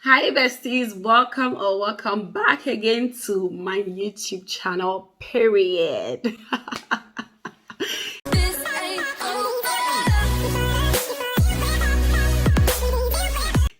Hi besties, welcome back again to my YouTube channel, period.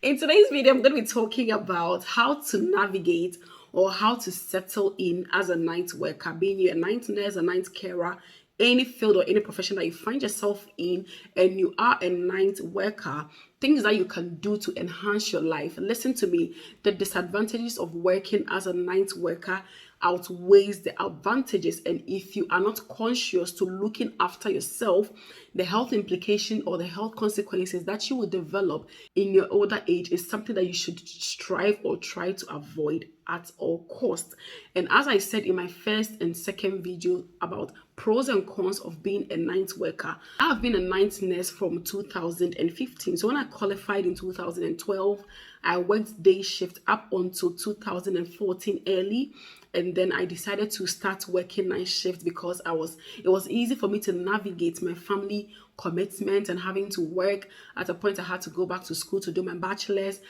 In today's video, I'm going to be talking about how to navigate or how to settle in as a night worker, being you a night nurse, a night carer, any field or any profession that you find yourself in and you are a night worker, things that you can do to enhance your life. Listen to me, the disadvantages of working as a night worker outweighs the advantages, and if you are not conscious to looking after yourself, the health implication or the health consequences that you will develop in your older age is something that you should strive or try to avoid at all costs. And as I said in my first and second video about pros and cons of being a night worker, I have been a night nurse from 2015. So when I qualified in 2012, I worked day shift up until 2014 early, and then I decided to start working night shift because it was easy for me to navigate my family commitment and having to work. At a point I had to go back to school to do my bachelor's.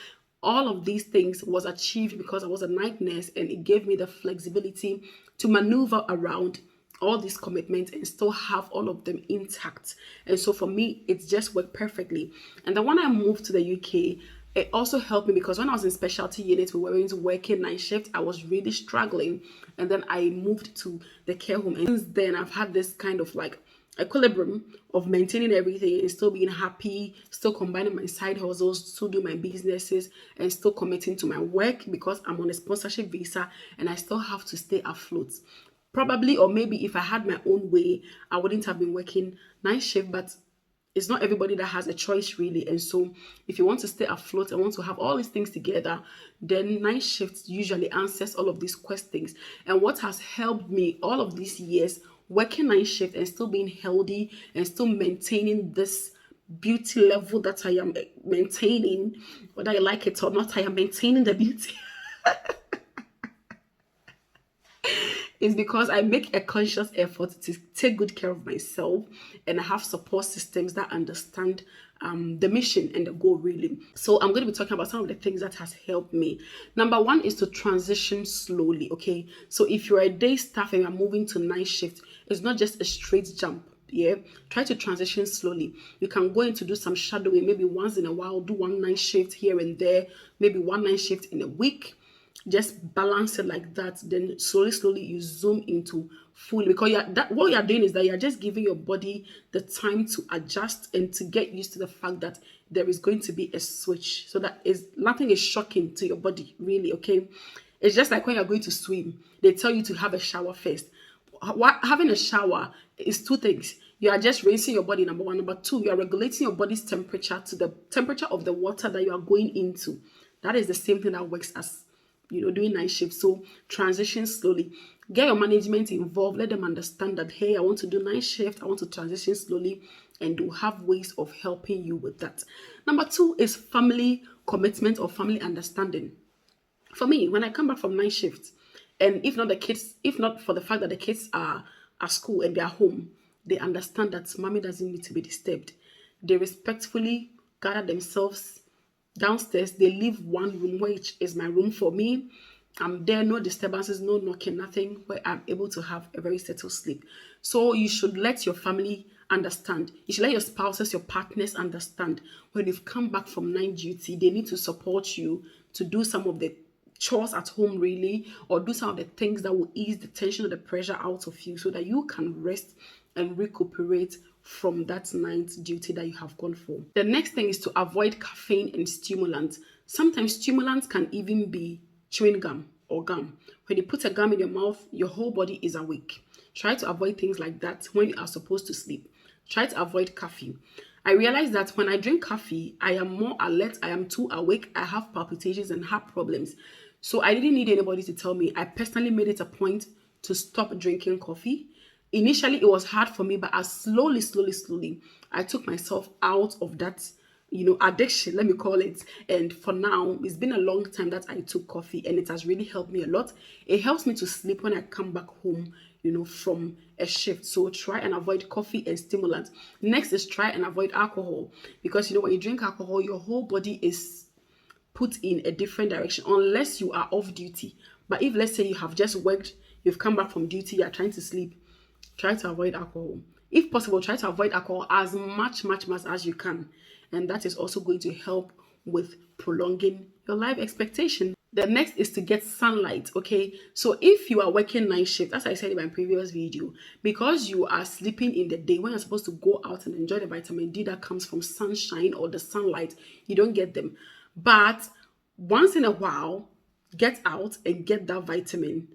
All of these things was achieved because I was a night nurse, and it gave me the flexibility to maneuver around all these commitments and still have all of them intact. And so for me, it's just worked perfectly. And then when I moved to the UK, it also helped me because when I was in specialty units, we were going to work in night shift. I was really struggling. And then I moved to the care home. And since then, I've had this kind of like equilibrium of maintaining everything and still being happy, still combining my side hustles, still do my businesses, and still committing to my work because I'm on a sponsorship visa and I still have to stay afloat. Probably, or maybe if I had my own way, I wouldn't have been working night shift, but it's not everybody that has a choice really. And so if you want to stay afloat and want to have all these things together, then night shifts usually answers all of these questions. And what has helped me all of these years working night shift and still being healthy and still maintaining this beauty level that I am maintaining, whether I like it or not, I am maintaining the beauty. Is because I make a conscious effort to take good care of myself, and I have support systems that understand the mission and the goal really. So I'm going to be talking about some of the things that has helped me. Number one is to transition slowly. Okay, so if you're a day staff and you're moving to night shift, it's not just a straight jump. Yeah, try to transition slowly. You can go in to do some shadowing, maybe once in a while, do one night shift here and there, maybe one night shift in a week. Just balance it like that. Then slowly you zoom into fully, because what you're doing is that you're just giving your body the time to adjust and to get used to the fact that there is going to be a switch, so that is nothing is shocking to your body really. Okay, it's just like when you're going to swim, they tell you to have a shower first. Having a shower is two things. You are just rinsing your body, number one. Number two, you are regulating your body's temperature to the temperature of the water that you are going into. That is the same thing that works as doing night shift. So transition slowly. Get your management involved. Let them understand that, hey, I want to do night shift. I want to transition slowly, and do have ways of helping you with that. Number two is family commitment or family understanding. For me, when I come back from night shift, and if not for the fact that the kids are at school and they're home, they understand that mommy doesn't need to be disturbed. They respectfully gather themselves downstairs. They leave one room, which is my room for me. I'm there, no disturbances, no knocking, nothing, where I'm able to have a very settled sleep. So you should let your family understand. You should let your spouses, your partners understand when you've come back from night duty, they need to support you to do some of the chores at home really, or do some of the things that will ease the tension or the pressure out of you so that you can rest and recuperate from that night duty that you have gone for. The next thing is to avoid caffeine and stimulants. Sometimes stimulants can even be chewing gum or gum. When you put a gum in your mouth, your whole body is awake. Try to avoid things like that when you are supposed to sleep. Try to avoid caffeine. I realize that when I drink coffee, I am more alert, I am too awake, I have palpitations and heart problems. So I didn't need anybody to tell me. I personally made it a point to stop drinking coffee. Initially, it was hard for me, but as slowly, I took myself out of that, addiction, let me call it. And for now, it's been a long time that I took coffee, and it has really helped me a lot. It helps me to sleep when I come back home, from a shift. So try and avoid coffee and stimulants. Next is try and avoid alcohol, because when you drink alcohol, your whole body is put in a different direction unless you are off duty. But if, let's say, you have just worked, you've come back from duty, you're trying to sleep, try to avoid alcohol. If possible, try to avoid alcohol as much as you can. And that is also going to help with prolonging your life expectation. The next is to get sunlight. Okay, so if you are working night shift, as I said in my previous video, because you are sleeping in the day when you're supposed to go out and enjoy the vitamin D that comes from sunshine or the sunlight, you don't get them. But once in a while, get out and get that vitamin,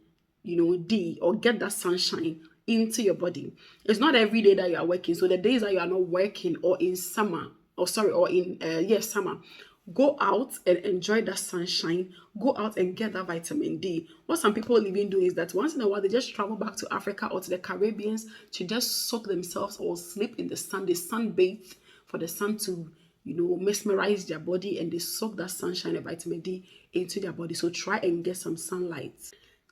D, or get that sunshine into your body. It's not every day that you are working. So the days that you are not working, or in summer, or in summer, go out and enjoy that sunshine. Go out and get that vitamin D. What some people even do is that once in a while they just travel back to Africa or to the Caribbeans to just soak themselves or sleep in the sun. They sunbathe for the sun to mesmerize their body, and they soak that sunshine and vitamin D into their body. So try and get some sunlight.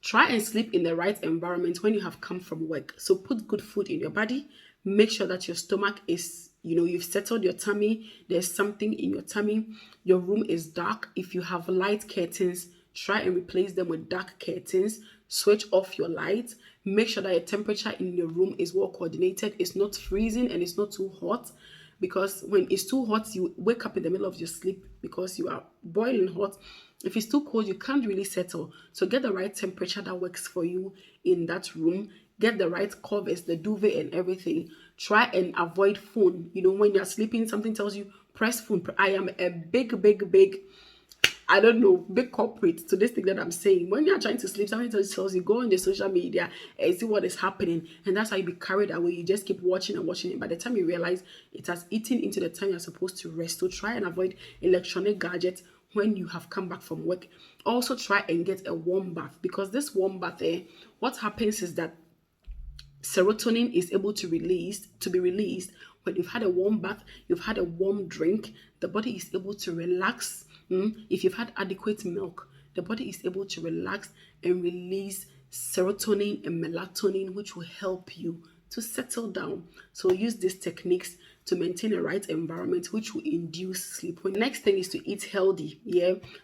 Try and sleep in the right environment when you have come from work. So put good food in your body. Make sure that your stomach is, you've settled your tummy. There's something in your tummy. Your room is dark. If you have light curtains, try and replace them with dark curtains. Switch off your light. Make sure that your temperature in your room is well coordinated. It's not freezing and it's not too hot. Because when it's too hot, you wake up in the middle of your sleep because you are boiling hot. If it's too cold, you can't really settle. So get the right temperature that works for you in that room. Get the right covers, the duvet and everything. Try and avoid phone. When you're sleeping, something tells you, press phone. I am a big corporate to this thing that I'm saying. When you're trying to sleep, something tells you, go on your social media and see what is happening. And that's how you be carried away. You just keep watching and watching it. By the time you realize, it has eaten into the time you're supposed to rest. So try and avoid electronic gadgets when you have come back from work. Also try and get a warm bath, because this warm bath, what happens is that serotonin is able to be released when you've had a warm bath, you've had a warm drink. The body is able to relax. If you've had adequate milk, the body is able to relax and release serotonin and melatonin, which will help you to settle down. So use these techniques to maintain a right environment, which will induce sleep. The next thing is to eat healthy.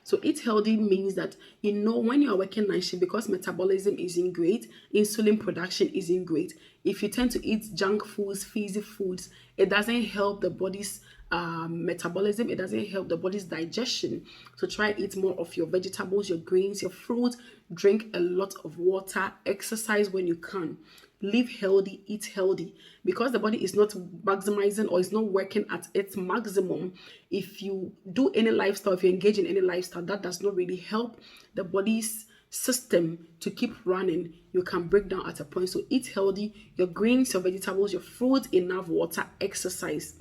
So eat healthy means that when you are working night shift, because metabolism isn't great, insulin production isn't great. If you tend to eat junk foods, fizzy foods, it doesn't help the body's metabolism. It doesn't help the body's digestion. So try and eat more of your vegetables, your grains, your fruits. Drink a lot of water. Exercise when you can. Live healthy, eat healthy, because the body is not maximizing or is not working at its maximum. If you do any lifestyle, if you engage in any lifestyle, that does not really help the body's system to keep running. You can break down at a point. So eat healthy, your greens, your vegetables, your fruits, enough water, exercise.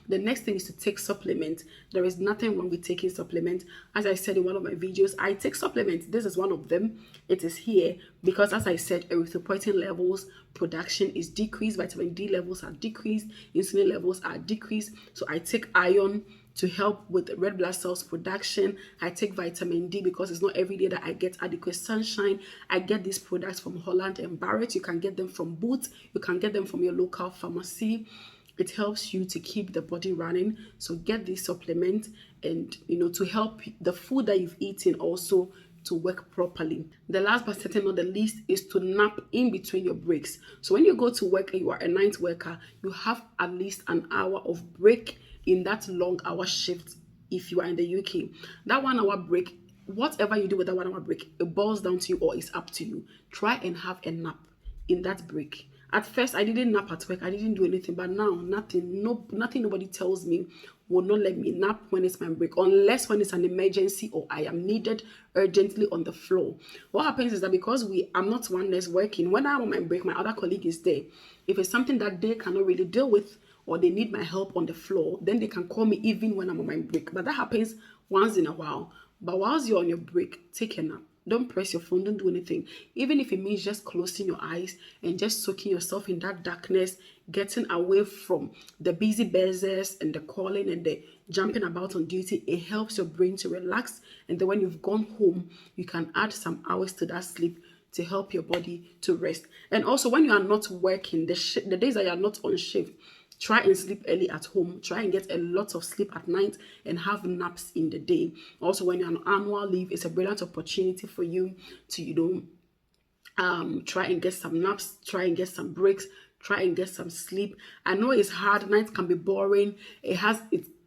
The next thing is to take supplements. There is nothing wrong with taking supplements. As I said in one of my videos, I take supplements. This is one of them. It is here because, as I said, erythropoietin levels production is decreased, vitamin D levels are decreased, insulin levels are decreased. So I take iron to help with red blood cells production. I take vitamin D because it's not every day that I get adequate sunshine. I get these products from Holland and Barrett. You can get them from Boots. You can get them from your local pharmacy. It helps you to keep the body running. So get this supplement and, to help the food that you've eaten also to work properly. The last but certainly not the least is to nap in between your breaks. So when you go to work and you are a night worker, you have at least an hour of break in that long hour shift. If you are in the UK, that 1 hour break, whatever you do with that 1 hour break, it boils down to you or it's up to you. Try and have a nap in that break. At first, I didn't nap at work. I didn't do anything. But now, nothing nobody tells me will not let me nap when it's my break. Unless when it's an emergency or I am needed urgently on the floor. What happens is that because I'm not one less working, when I'm on my break, my other colleague is there. If it's something that they cannot really deal with or they need my help on the floor, then they can call me even when I'm on my break. But that happens once in a while. But whilst you're on your break, take a nap. Don't press your phone, don't do anything. Even if it means just closing your eyes and just soaking yourself in that darkness, getting away from the busy buzzers and the calling and the jumping about on duty, it helps your brain to relax. And then when you've gone home, you can add some hours to that sleep to help your body to rest. And also when you are not working, the days that you are not on shift, Try and sleep early at home. Try and get a lot of sleep at night and have naps in the day. Also, when you're on annual leave, it's a brilliant opportunity for you to, try and get some naps, try and get some breaks, try and get some sleep. I know it's hard, nights can be boring.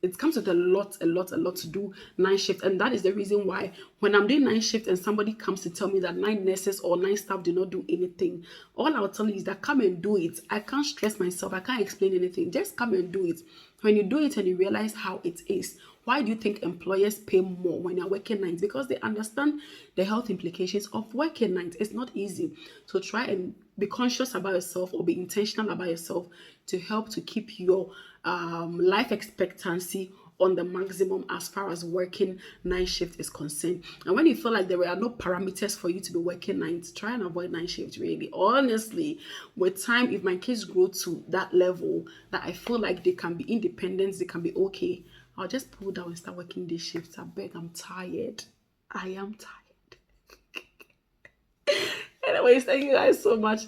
It comes with a lot to do night shift. And that is the reason why when I'm doing night shift and somebody comes to tell me that night nurses or night staff do not do anything, all I'll tell you is that come and do it. I can't stress myself, I can't explain anything. Just come and do it. When you do it and you realize how it is, why do you think employers pay more when you're working nights? Because they understand the health implications of working nights. It's not easy. So try and be conscious about yourself or be intentional about yourself to help to keep your life expectancy on the maximum as far as working night shift is concerned. And when you feel like there are no parameters for you to be working nights, try and avoid night shift really. Honestly, with time, if my kids grow to that level that I feel like they can be independent, they can be okay, I'll just pull down and start working these shifts. I beg, I'm tired. I am tired. Anyways, thank you guys so much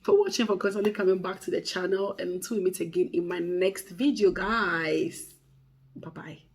for watching, for constantly coming back to the channel. And until we meet again in my next video, guys. Bye-bye.